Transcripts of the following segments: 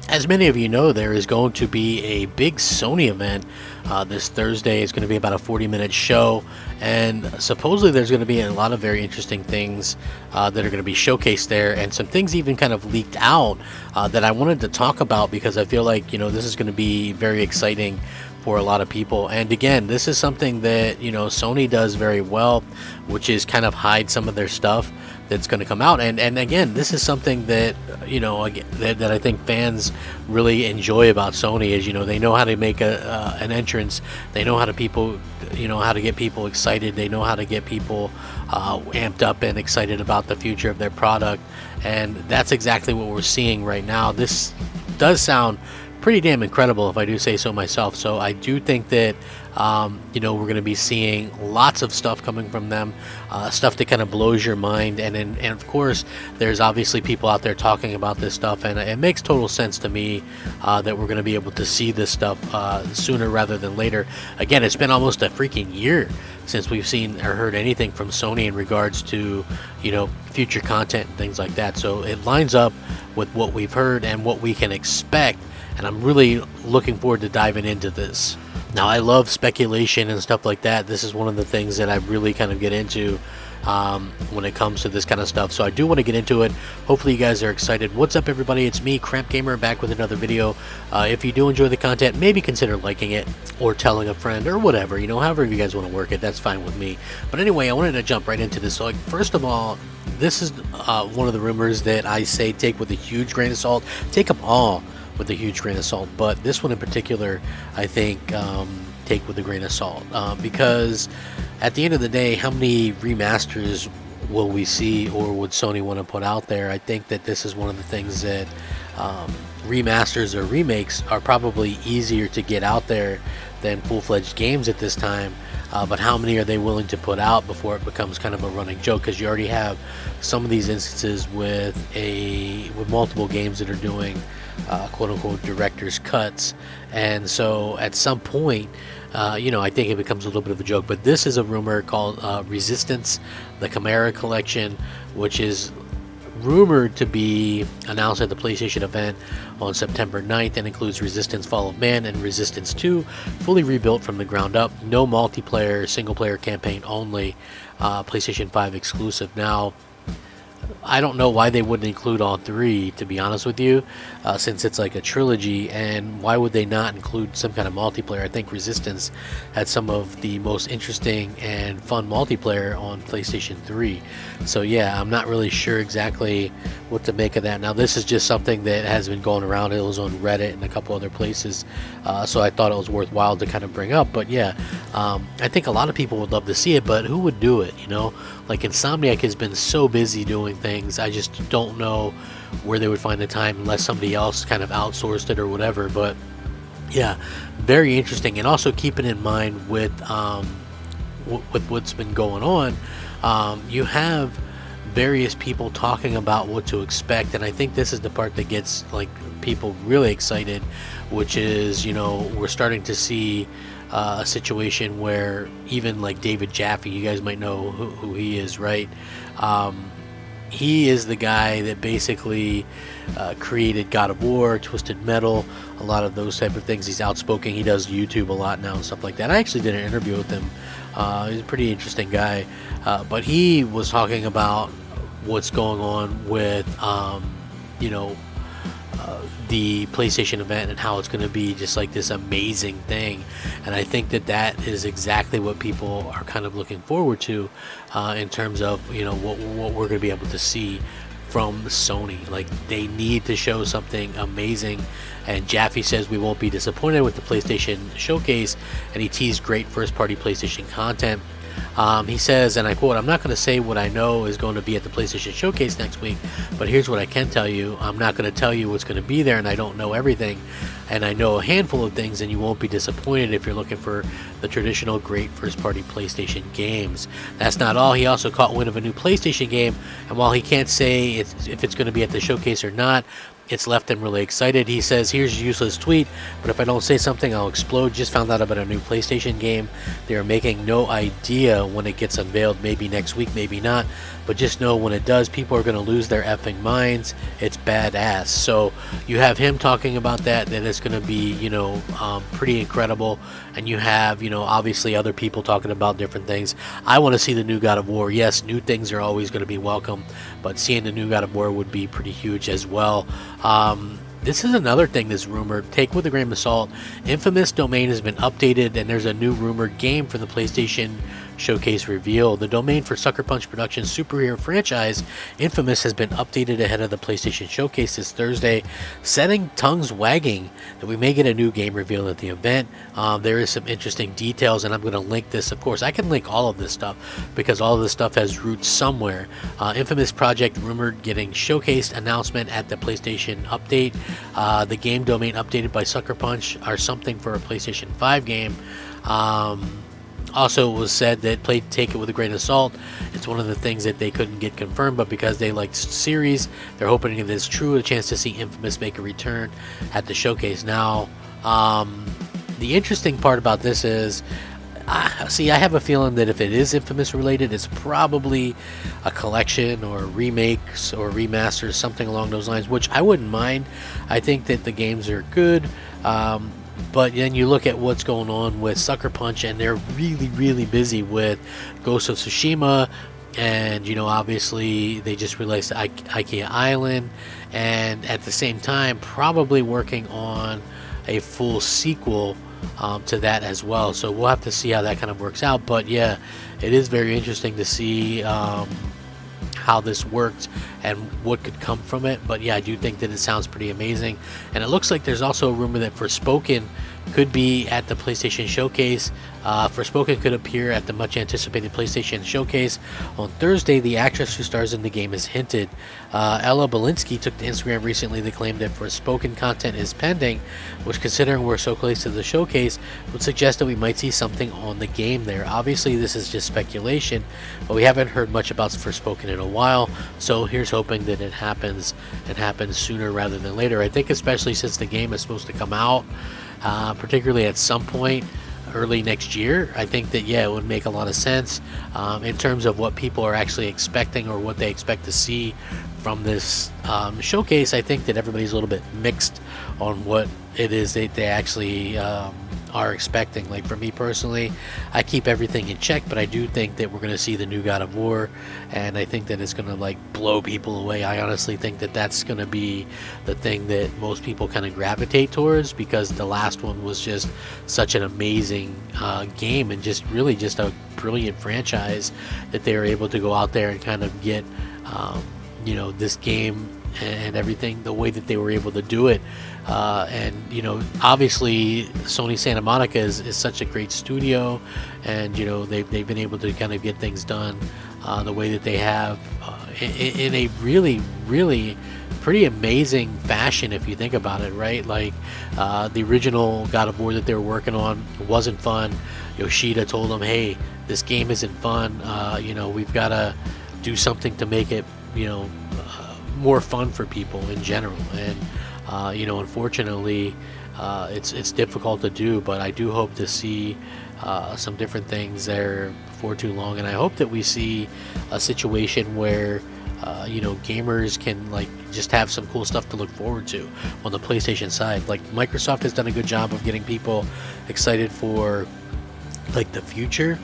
As many of you know, there is going to be a big Sony event this Thursday. It's going to be about a 40-minute show, and supposedly there's going to be a lot of very interesting things that are going to be showcased there, and some things even kind of leaked out that I wanted to talk about because I feel like this is going to be very exciting for a lot of people. And again, this is something that Sony does very well, which is kind of hide some of their stuff that's going to come out. And again, this is something that that I think fans really enjoy about Sony is they know how to make an entrance. They know how to how to get people excited. They know how to get people amped up and excited about the future of their product. And that's exactly what we're seeing right now. This does sound pretty damn incredible, if I do say so myself. So I do think that we're going to be seeing lots of stuff coming from them, stuff that kind of blows your mind. And of course, there's obviously people out there talking about this stuff, and it makes total sense to me that we're going to be able to see this stuff sooner rather than later. Again, it's been almost a freaking year since we've seen or heard anything from Sony in regards to future content and things like that. So it lines up with what we've heard and what we can expect. And I'm really looking forward to diving into this. Now, I love speculation and stuff like that. This is one of the things that I really kind of get into when it comes to this kind of stuff. So I do want to get into it. Hopefully you guys are excited. What's up, everybody? It's me, Crapgamer, back with another video. If you do enjoy the content, maybe consider liking it or telling a friend or whatever. However you guys want to work it, that's fine with me. But anyway, I wanted to jump right into this. So, first of all, this is one of the rumors that I say take with a huge grain of salt. Take them all with a huge grain of salt, but this one in particular I think take with a grain of salt, because at the end of the day, how many remasters will we see or would Sony want to put out there? I think that this is one of the things that remasters or remakes are probably easier to get out there than full-fledged games at this time. But how many are they willing to put out before it becomes kind of a running joke? Because you already have some of these instances with multiple games that are doing quote-unquote director's cuts, and so at some point I think it becomes a little bit of a joke. But this is a rumor called Resistance, the Chimera Collection, which is rumored to be announced at the PlayStation event on September 9th, and includes Resistance Fall of Man and Resistance 2, fully rebuilt from the ground up. No multiplayer, single-player campaign only, PlayStation 5 exclusive. Now, I don't know why they wouldn't include all three, to be honest with you, since it's like a trilogy, and why would they not include some kind of multiplayer? I think Resistance had some of the most interesting and fun multiplayer on PlayStation 3. So yeah, I'm not really sure exactly what to make of that. Now, this is just something that has been going around. It was on Reddit and a couple other places, so I thought it was worthwhile to kind of bring up. But yeah, I think a lot of people would love to see it, but who would do it? Like, Insomniac has been so busy doing things. I just don't know where they would find the time unless somebody else kind of outsourced it or whatever. But yeah, very interesting. And also keeping in mind with what's been going on, you have various people talking about what to expect, and I think this is the part that gets like people really excited, which is we're starting to see a situation where even like David Jaffe, you guys might know who he is, right? He is the guy that basically created God of War, Twisted Metal, a lot of those type of things. He's outspoken. He does YouTube a lot now and stuff like that. I actually did an interview with him. He's a pretty interesting guy, but he was talking about what's going on with the PlayStation event and how it's going to be just like this amazing thing. And I think that is exactly what people are kind of looking forward to in terms of what we're going to be able to see from Sony. Like, they need to show something amazing, and Jaffe says we won't be disappointed with the PlayStation showcase, and he teased great first party PlayStation content. He says, and I quote, "I'm not going to say what I know is going to be at the PlayStation Showcase next week, but here's what I can tell you. I'm not going to tell you what's going to be there, and I don't know everything. And I know a handful of things, and you won't be disappointed if you're looking for the traditional great first-party PlayStation games." That's not all. He also caught wind of a new PlayStation game, and while he can't say if it's going to be at the showcase or not, It's left him really excited. He says, "Here's a useless tweet, but if I don't say something, I'll explode. Just found out about a new PlayStation game. They are making no idea when it gets unveiled. Maybe next week, maybe not. But just know when it does, people are going to lose their effing minds. It's badass." So you have him talking about that it's going to be, pretty incredible. And you have, obviously other people talking about different things. I want to see the new God of War. Yes, new things are always going to be welcome, but seeing the new God of War would be pretty huge as well. This is another thing that's rumored. Take with a grain of salt. Infamous domain has been updated, and there's a new rumored game for the PlayStation Showcase reveal. The domain for Sucker Punch Productions' superhero franchise, Infamous, has been updated ahead of the PlayStation Showcase this Thursday, setting tongues wagging that we may get a new game reveal at the event. There is some interesting details, and I'm going to link this. Of course, I can link all of this stuff because all of this stuff has roots somewhere. Infamous project rumored getting showcased announcement at the PlayStation update. The game domain updated by Sucker Punch are something for a PlayStation 5 game. Also, it was said that take it with a grain of salt. It's one of the things that they couldn't get confirmed, but because they liked the series, they're hoping if it's true, a chance to see Infamous make a return at the showcase. Now, the interesting part about this is, I have a feeling that if it is Infamous related, it's probably a collection or remakes or remasters, something along those lines, which I wouldn't mind. I think that the games are good. But then you look at what's going on with Sucker Punch, and they're really, really busy with Ghost of Tsushima, and obviously they just released IKEA Island, and at the same time probably working on a full sequel to that as well. So we'll have to see how that kind of works out. But yeah, it is very interesting to see how this worked and what could come from it. But yeah, I do think that it sounds pretty amazing, and it looks like there's also a rumor that Forspoken could be at the PlayStation Showcase. Forspoken could appear at the much anticipated PlayStation Showcase on Thursday. The actress who stars in the game is hinted. Ella Belinsky took to Instagram recently to claim that Forspoken content is pending, which, considering we're so close to the showcase, would suggest that we might see something on the game there. Obviously, this is just speculation, but we haven't heard much about Forspoken in a while, so here's hoping that it happens and happens sooner rather than later. I think especially since the game is supposed to come out, particularly at some point early next year, I think that it would make a lot of sense in terms of what people are actually expecting or what they expect to see from this showcase. I think that everybody's a little bit mixed on what it is that they actually are expecting. Like for me personally, I keep everything in check, but I do think that we're going to see the new God of War, and I think that it's going to blow people away. I honestly think that that's going to be the thing that most people kind of gravitate towards, because the last one was just such an amazing game, and just really just a brilliant franchise that they were able to go out there and kind of get this game and everything the way that they were able to do it. And obviously Sony Santa Monica is such a great studio, and they've been able to kind of get things done the way that they have in a really, really pretty amazing fashion if you think about it, right? The original God of War that they were working on wasn't fun. Yoshida told them, hey, this game isn't fun, we've got to do something to make it more fun for people in general. And unfortunately, it's difficult to do, but I do hope to see some different things there before too long. And I hope that we see a situation where gamers can just have some cool stuff to look forward to on the PlayStation side. Microsoft has done a good job of getting people excited for the future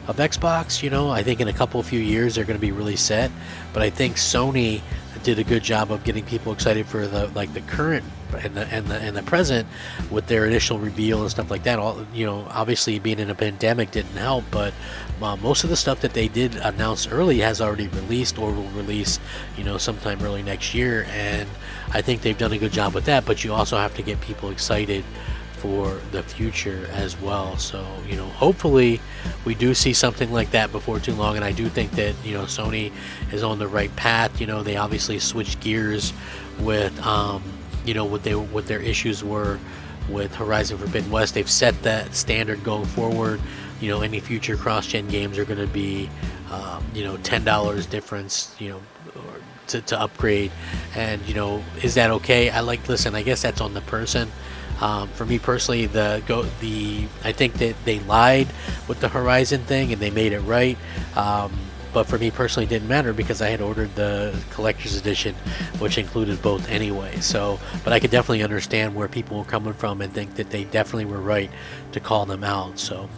of Xbox. I think in a few years they're going to be really set, but I think Sony did a good job of getting people excited for the current and the present with their initial reveal and stuff like that. Obviously being in a pandemic didn't help, but most of the stuff that they did announce early has already released or will release sometime early next year, and I think they've done a good job with that. But you also have to get people excited for the future as well. So hopefully we do see something like that before too long, and I do think that Sony is on the right path. They obviously switched gears with what their issues were with Horizon Forbidden West. They've set that standard going forward. Any future cross-gen games are going to be $10 difference, or to upgrade. And is that okay? Listen, I guess that's on the person. For me personally, I think that they lied with the Horizon thing and they made it right. But for me personally, it didn't matter because I had ordered the collector's edition, which included both anyway. So, but I could definitely understand where people were coming from and think that they definitely were right to call them out. So,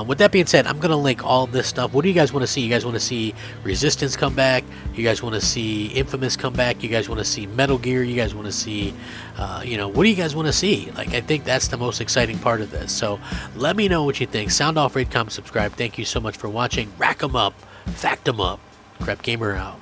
with that being said, I'm going to link all of this stuff. What do you guys want to see? You guys want to see Resistance come back? You guys want to see Infamous come back? You guys want to see Metal Gear? You guys want to see, what do you guys want to see? Like, I think that's the most exciting part of this. So, let me know what you think. Sound off, rate, comment, subscribe. Thank you so much for watching. Rack 'em up. Fact 'em up. Crapgamer out.